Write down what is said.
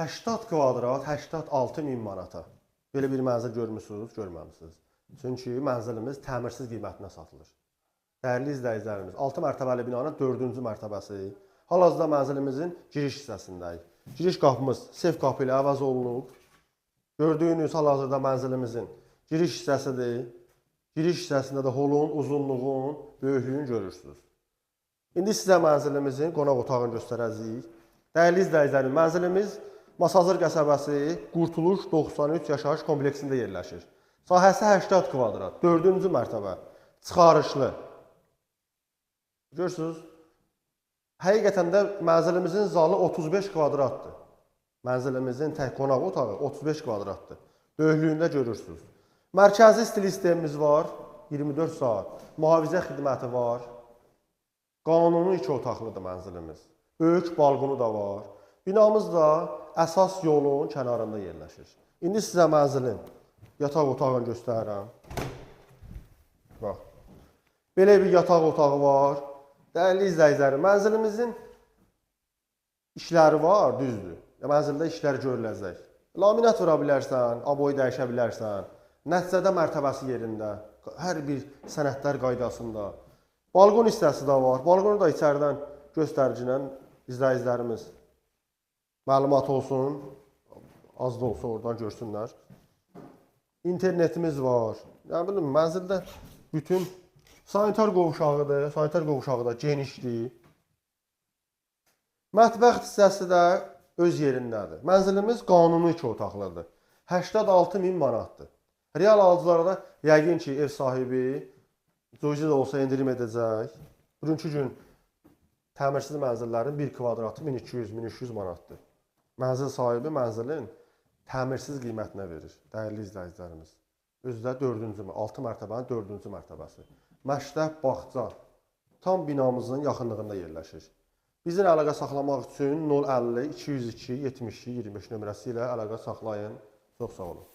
80 kvadrat 86 min manata. Belə bir mənzil görmüsünüz, görməmisiniz. Çünki mənzilimiz təmirsiz qiymətinə satılır. Dəyərli izləyicilərimiz, 6 mərtəbəli binanın 4-cü mərtəbəsi. Hal-hazırda mənzilimizin giriş hissəsindəyik. Giriş qapımız sef qapı ilə əvəz olunub. Gördüyünüz hal-hazırda mənzilimizin giriş hissəsidir. Giriş hissəsində də holun, uzunluğun, böyüklüyünü görürsünüz. İndi sizə mənzilimizin qonaq otağını göstərəcəyik. Dəyərli izləyicilərim, mənzilimiz Masazır qəsəbəsi Qurtuluş 93 yaşayış kompleksində yerləşir. Sahəsi 80 kvadrat, 4-cü mərtəbə, çıxarışlı. Görürsünüz, həqiqətən də mənzilimizin zalı 35 kvadratdır. Mənzilimizin tək qonaq otağı 35 kvadratdır. Böyüklüyündə görürsünüz. Mərkəzi stil sistemimiz var, 24 saat. Mühafizə xidməti var. Qanuni 2 otaqlıdır mənzilimiz. Böyük balqonu da var. Binamız da əsas yolun kənarında yerləşir. İndi sizə mənzilin yataq otağını göstərirəm. Bax. Belə bir yataq otağı var. Dəyərli izləyicilərim, mənzilimizin işləri var, düzdür. Mənzildə işlər görüləcək. Laminat vura bilərsən, aboyu dəyişə bilərsən. Nəticədə mərtəbəsi yerində. Hər bir sənədlər qaydasında. Balqon hissəsi də var. Balqonu da içəridən göstəricilən izləyicilərimiz məlumat olsun. Az da olsa oradan görsünlər. İnternetimiz var. Yəni bilin, mənzildə bütün sanitar qovuşağıdır. Sanitar qovuşağı da genişdir. Mətbəx hissəsi də öz yerindədir. Mənzilimiz qanuni 2 otaqlıdır. 86 min manatdır. Real alıcılara da yəqin ki, ev sahibi cüzi də olsa endirim edəcək. Bugünkü gün təmirsiz mənzillərin 1 kvadratı 1200-1300 manatdır. Mənzil sahibi mənzilin təmirsiz qiymətinə verir, dəyərli izləyicilərimiz. Özü də 4-cü, 6 mərtəbənin 4-cü mərtəbəsi. Məktəb, bağça tam binamızın yaxınlığında yerləşir. Bizlə əlaqə saxlamaq üçün 050 202 72 25 nömrəsi ilə əlaqə saxlayın. Çox sağ olun.